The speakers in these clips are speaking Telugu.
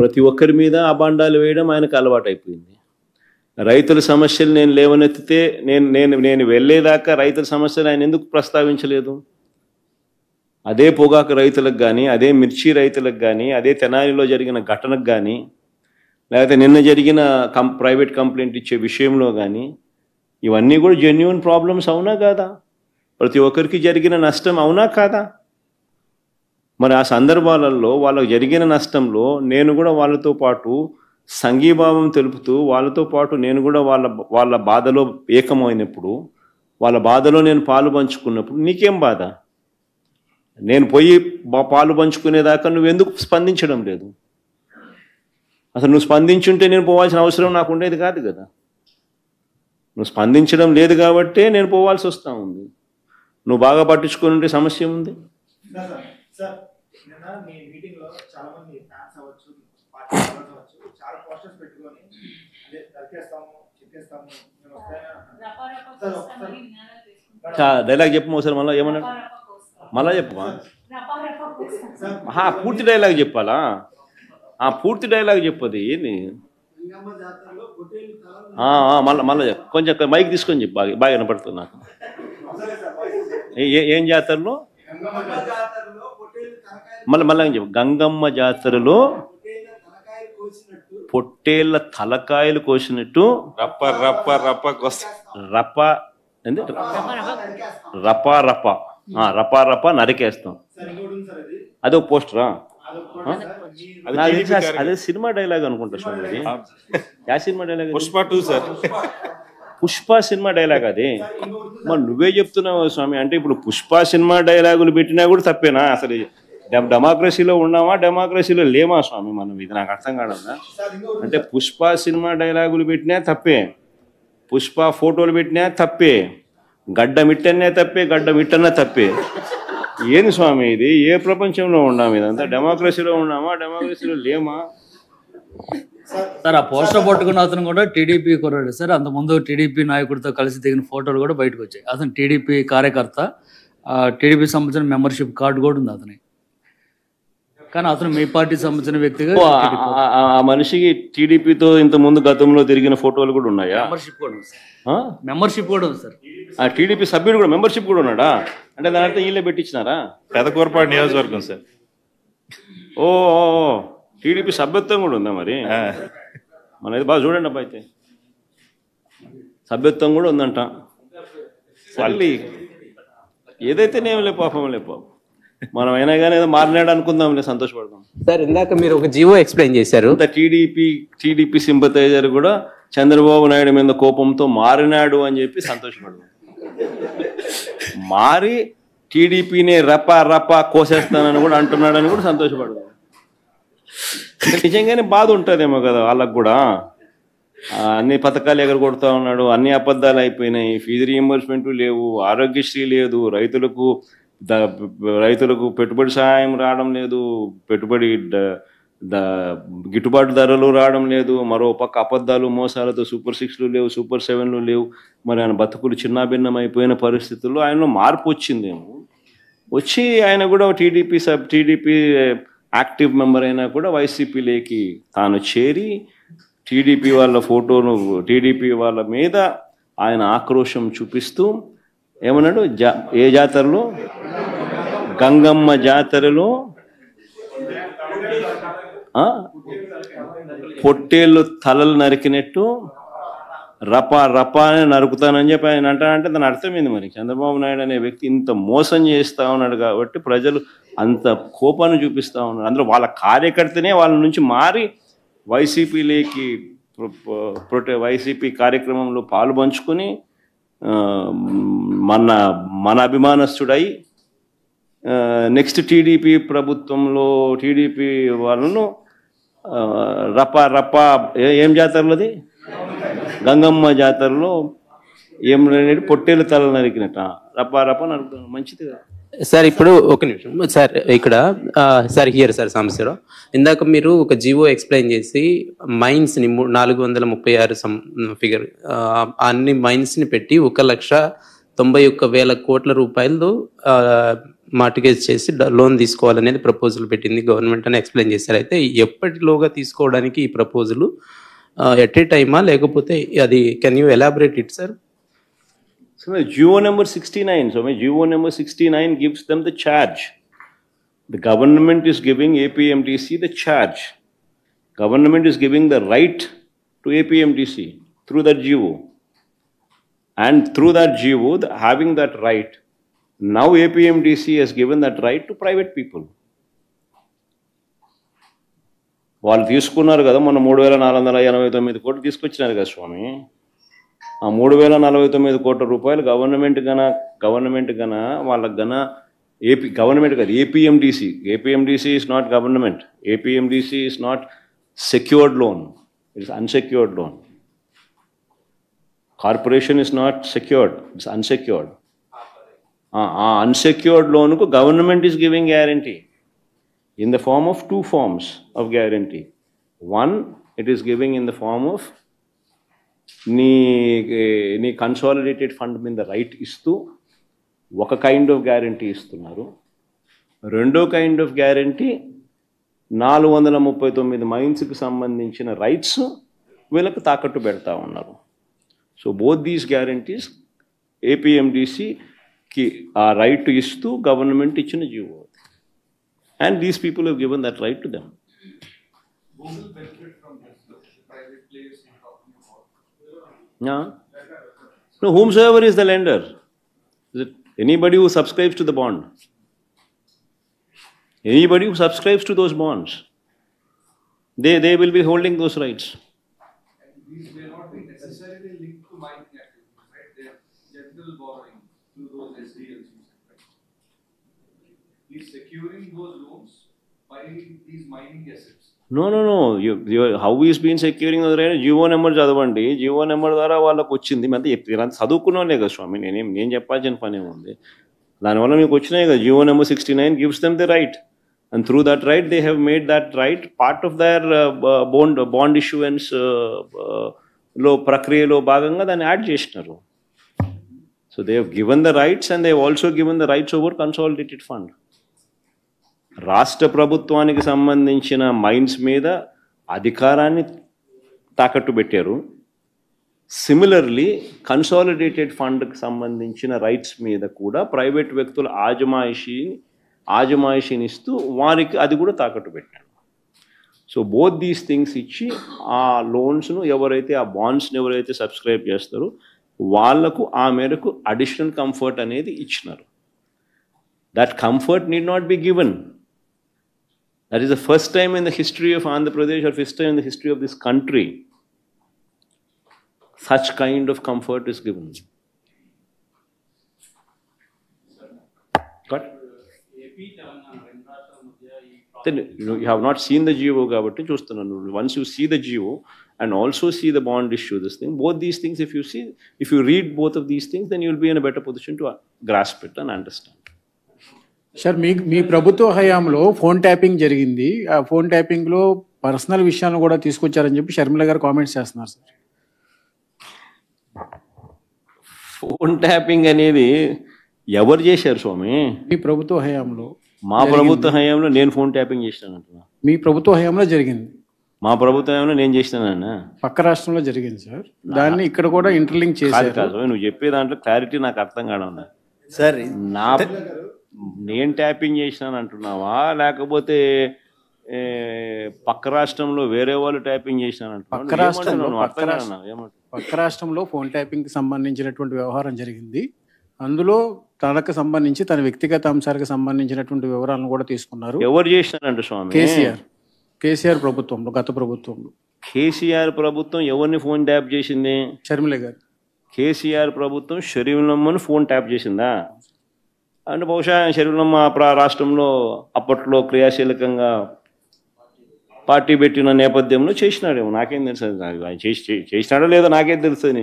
ప్రతి ఒక్కరి మీద అబాండాలు వేయడం ఆయనకు అలవాటైపోయింది. రైతుల సమస్యలు నేను లేవనెత్తితే నేను వెళ్ళేదాకా రైతుల సమస్యలు ఆయన ఎందుకు ప్రస్తావించలేదు? అదే పొగాకు రైతులకు కానీ, అదే మిర్చి రైతులకు కానీ, అదే తెనాలిలో జరిగిన ఘటనకు కానీ, లేకపోతే నిన్న జరిగిన ప్రైవేట్ కంప్లైంట్ ఇచ్చే విషయంలో కానీ, ఇవన్నీ కూడా జెన్యూన్ ప్రాబ్లమ్స్ అవునా కాదా? ప్రతి ఒక్కరికి జరిగిన నష్టం అవునా కాదా? మరి ఆ సందర్భాలలో వాళ్ళకు జరిగిన నష్టంలో నేను కూడా వాళ్ళతో పాటు సంఘీభావం తెలుపుతూ వాళ్ళతో పాటు నేను కూడా వాళ్ళ బాధలో ఏకమైనప్పుడు, వాళ్ళ బాధలో నేను పాలు పంచుకున్నప్పుడు నీకేం బాధ? నేను పోయి పాలు పంచుకునేదాకా నువ్వెందుకు స్పందించడం లేదు? అసలు నువ్వు స్పందించుంటే నేను పోవాల్సిన అవసరం నాకు ఉండేది కాదు కదా. నువ్వు స్పందించడం లేదు కాబట్టే నేను పోవాల్సి వస్తూ ఉంది. నువ్వు బాగా పట్టించుకొని ఉంటే సమస్య ఉంది. డైలాగ్ చెప్పు ఒకసారి, మళ్ళీ ఏమన్నాడు? మళ్ళా చెప్పు. పూర్తి డైలాగ్ చెప్పాలా? పూర్తి డైలాగ్ చెప్పదు ఏంది? మళ్ళీ చెప్పు, కొంచెం మైక్ తీసుకొని చెప్పు, బాగా వినపడుతుంది నాకు. ఏం జాతరలో? మళ్ళీ చెప్పు. గంగమ్మ జాతరలో పొట్టేళ్ల తలకాయలు కోసినట్టు రప్ప రప్ప రప్ప రప్ప ఏంది? రపా రప రపా రప నరికేస్తాం. అదో పోస్టరా? అదే సినిమా డైలాగ్ అనుకుంటా స్వామి. యా సినిమా డైలాగ్? పుష్ప 2 సార్. పుష్ప సినిమా డైలాగ్ అది. మరి నువ్వే చెప్తున్నావు స్వామి. అంటే ఇప్పుడు పుష్ప సినిమా డైలాగులు పెట్టినా కూడా తప్పేనా? అసలు డెమోక్రసీలో ఉన్నామా, డెమోక్రసీలో లేమా స్వామి మనం? ఇది నాకు అర్థం కాదన్నా. అంటే పుష్ప సినిమా డైలాగులు పెట్టినా తప్పే, పుష్ప ఫోటోలు పెట్టినా తప్పే, గడ్డ మిట్టనే తప్పే, గడ్డ మిట్టన్నా తప్పే. ఏంది స్వామి ఇది? ఏ ప్రపంచంలో ఉన్నాము? ఇదంతా డెమోక్రసీలో ఉన్నామా, డెమోక్రసీలో లేమా? సార్ ఆ పోస్టర్ పట్టుకున్న అతను కూడా టీడీపీ కుర్రాడు సార్. అంతకుముందు టీడీపీ నాయకుడితో కలిసి దిగిన ఫోటోలు కూడా బయటకు వచ్చాయి. అతను టీడీపీ కార్యకర్త, టీడీపీ సంబంధించిన మెంబర్షిప్ కార్డు కూడా ఉంది అతని. కానీ అతను మీ పార్టీ సంబంధించిన వ్యక్తిగా ఆ మనిషికి టీడీపీతో ఇంత ముందు గతంలో తిరిగిన ఫోటోలు కూడా ఉన్నాయా? మెంబర్షిప్ కూడా ఉంది సార్. మెంబర్షిప్ కూడా ఉంది సార్. ఆ టీడీపీ సభ్యుడు కూడా మెంబర్షిప్ కూడా ఉన్నాడా? అంటే దాని అర్థం వీళ్ళే పెట్టించినారా? పెదకూరపాడు నియోజకవర్గం సార్. ఓ టీడీపీ సభ్యత్వం కూడా ఉందా? మరి మనది బాగా చూడండి అబ్బా. అయితే సభ్యత్వం కూడా ఉందంట. మళ్ళీ ఏదైతేనేం లే పాపం, లే పాపం. మనం అయినా కానీ ఏదో మారినాడు అనుకుందాంలే, సంతోషపడదాం. సార్ ఇందాక మీరు ఒక జీవో ఎక్స్ప్లెయిన్ చేశారు. టీడీపీ సింపథైజర్ కూడా చంద్రబాబు నాయుడు మీద కోపంతో మారినాడు అని చెప్పి సంతోషపడదాం. మారి టీడీపీని రపా రపా కోసేస్తానని కూడా అంటున్నాడని కూడా సంతోషపడదాం. నిజంగానే బాధ ఉంటుందేమో కదా వాళ్ళకు కూడా. అన్ని పథకాలు ఎగరగొడతా ఉన్నాడు, అన్ని అబద్ధాలు అయిపోయినాయి, ఫీజు రీయింబర్స్మెంట్ లేవు, ఆరోగ్యశ్రీ లేదు, రైతులకు పెట్టుబడి సహాయం రావడం లేదు, పెట్టుబడి గిట్టుబాటు ధరలు రావడం లేదు, మరో పక్క అబద్ధాలు మోసాలతో సూపర్ 6లు లేవు, సూపర్ 7లు లేవు. మరి ఆయన బతుకులు చిన్నాభిన్నం అయిపోయిన పరిస్థితుల్లో ఆయనలో మార్పు వచ్చిందేమో. వచ్చి ఆయన కూడా టీడీపీ యాక్టివ్ మెంబర్ అయినా కూడా వైసీపీలోకి తాను చేరి టీడీపీ వాళ్ళ ఫోటోను, టీడీపీ వాళ్ళ మీద ఆయన ఆక్రోశం చూపిస్తూ ఏమన్నాడు? ఏ జాతరలో? గంగమ్మ జాతరలో పొట్టేళ్ళు తలలు నరికినట్టు రపా రపా అని నరుకుతానని చెప్పి ఆయన అంటానంటే దాని అర్థమైంది. మరి చంద్రబాబు నాయుడు అనే వ్యక్తి ఇంత మోసం చేస్తూ ఉన్నాడు కాబట్టి ప్రజలు అంత కోపాన్ని చూపిస్తూ ఉన్నారు. అందులో వాళ్ళ కార్యకర్తనే వాళ్ళ నుంచి మారి వైసీపీలోకి వైసీపీ కార్యక్రమంలో పాలు పంచుకొని మన అభిమానస్తుడై నెక్స్ట్ టీడీపీ ప్రభుత్వంలో టీడీపీ వాళ్ళను రపా రపా ఏం జాతరలోది? గంగమ్మ జాతరలో ఏం పొట్టేలు తల నరికినట్ట రపా రపా నరుకుతాను. మంచిది కదా సార్. ఇప్పుడు ఒక నిమిషం సార్, ఇక్కడ సార్ హియర్ సార్ సమస్యలో ఇందాక మీరు ఒక జీవో ఎక్స్ప్లెయిన్ చేసి మైన్స్ని 436 ఫిగర్ అన్ని మైన్స్ని పెట్టి 1,91,000 కోట్ల రూపాయలు మార్టిగేజ్ చేసి లోన్ తీసుకోవాలనేది ప్రపోజల్ పెట్టింది గవర్నమెంట్ అని ఎక్స్ప్లెయిన్ చేశారు. అయితే ఎప్పటిలోగా తీసుకోవడానికి ఈ ప్రపోజల్ ఎట్ ఏ టైమా లేకపోతే అది can you elaborate it sir? So GO number 69. So my GO number 69 gives them the charge. The government is giving APMDC the charge. Government is giving the right to APMDC through that GO. And through that GO, having that right, now APMDC has given that right to private people. వాళ్ళు తీసుకున్నారు కదా, మన 3,489 కోట్లు తీసుకొచ్చినారు కదా స్వామి. ఆ 3,049 కోట్ల రూపాయలు గవర్నమెంట్ గన వాళ్ళకి గన గవర్నమెంట్ కాదు, APMDC is not government. APMDC is not secured loan, it's unsecured loan. Corporation is not secured, it's unsecured. ఆ అన్సెక్యూర్డ్ లోన్కు government is giving guarantee in the form of two forms of guarantee. One, it is giving in the form of నీ కన్సాలిడేటెడ్ ఫండ్ మీద రైట్ ఇస్తూ ఒక కైండ్ ఆఫ్ గ్యారంటీ ఇస్తున్నారు. రెండో కైండ్ ఆఫ్ గ్యారంటీ 439 మైన్స్కి సంబంధించిన రైట్స్ వీళ్ళకు తాకట్టు పెడతా ఉన్నారు. సో బోత్ దీస్ గ్యారంటీస్ ఏపీఎండిసికి ఆ రైట్ ఇస్తూ గవర్నమెంట్ ఇచ్చిన GO. And these people have given that right to them. Who will benefit from this? The private players you're talking about? Yeah. No, whomsoever is the lender. Is it anybody who subscribes to the bond? Anybody who subscribes to those bonds, they will be holding those rights. And these may not be necessarily linked to mining activities, right? They're general borrowing through those SDLs. He's securing those loans by these mining assets. No. How he's been securing the right? GO number చదవండి. జీవో నెంబర్ ద్వారా వాళ్ళకు వచ్చింది. అంటే చదువుకున్నానే కదా స్వామి, నేను చెప్పాల్సిన పని ఏముంది. దానివల్ల మీకు వచ్చినాయి కదా. GO number 69 gives them the right, and through that right they have made that right part of their bond issuance లో ప్రక్రియలో భాగంగా దాన్ని యాడ్ చేసినారు. So they have given the rights and they have also given the rights over consolidated fund. రాష్ట్ర ప్రభుత్వానికి సంబంధించిన మైన్స్ మీద అధికారాన్ని తాకట్టు పెట్టారు. సిమిలర్లీ కన్సాలిడేటెడ్ ఫండ్కి సంబంధించిన రైట్స్ మీద కూడా ప్రైవేట్ వ్యక్తుల ఆజమాయిషీని ఇస్తూ వారికి అది కూడా తాకట్టు పెట్టారు. సో బోత్ దీస్ థింగ్స్ ఇచ్చి ఆ లోన్స్ను ఎవరైతే ఆ బాండ్స్ని ఎవరైతే సబ్స్క్రైబ్ చేస్తారో వాళ్లకు ఆ మేరకు అడిషనల్ కంఫర్ట్ అనేది ఇచ్చినారు. That comfort need not be given. That is the first time in the history of Andhra Pradesh, or first time in the history of this country, such kind of comfort is given. Got? Then you have not seen the GO kabatti chustunanu. Once you see the GO and also see the bond issue, this thing, both these things, if you read both of these things, then you will be in a better position to grasp it and understand. Sir మీ ప్రభుత్వ హయాంలో ఫోన్ ట్యాపింగ్ జరిగింది. ఆ ఫోన్ ట్యాపింగ్లో పర్సనల్ విషయాలను కూడా తీసుకొచ్చారని చెప్పి షర్మిల గారు కామెంట్స్ చేస్తున్నారు సార్. ఫోన్ ట్యాపింగ్ అనేది ఎవరు చేశారు స్వామి? మీ ప్రభుత్వ హయాంలో. మా ప్రభుత్వ హయాంలో నేను ఫోన్ ట్యాపింగ్ చేసినానంటున్నా. మీ ప్రభుత్వ హయాంలో జరిగింది. మా ప్రభుత్వ హయాంలో నేను చేసినానన్నా. పక్క రాష్ట్రంలో జరిగింది సార్. దాన్ని ఇక్కడ కూడా ఇంటర్లింక్ చేశారు. కాదు, నువ్వు చెప్పే దాంట్లో క్లారిటీ నాకు అర్థం కావడం సార్. నేను ట్యాపింగ్ చేసినాను అంటున్నావా, లేకపోతే పక్క రాష్ట్రంలో వేరే వాళ్ళు ట్యాపింగ్ చేసినాను అంటున్నావు? పక్క రాష్ట్రంలో ఫోన్ ట్యాపింగ్ కి సంబంధించినటువంటి వ్యవహారం జరిగింది. అందులో తనకు సంబంధించి తన వ్యక్తిగత అంశాలకు సంబంధించినటువంటి వివరాలను కూడా తీసుకున్నారు. ఎవరు చేసినారంట స్వామి? కేసీఆర్ ప్రభుత్వంలో, గత ప్రభుత్వంలో. కేసీఆర్ ప్రభుత్వం ఎవరిని ఫోన్ ట్యాప్ చేసింది? షర్మిల గారు. కేసీఆర్ ప్రభుత్వం షర్మిలమ్మను ఫోన్ ట్యాప్ చేసిందా? అంటే బహుశా షర్మిలమ్మ రాష్ట్రంలో అప్పట్లో క్రియాశీలకంగా పార్టీ పెట్టిన నేపథ్యంలో చేసినాడేమో, నాకేం తెలుసు. చేసినాడో లేదో నాకేం తెలుస్తుంది.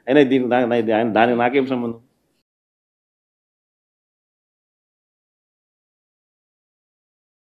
అయినా దానికి నాకేం సంబంధం?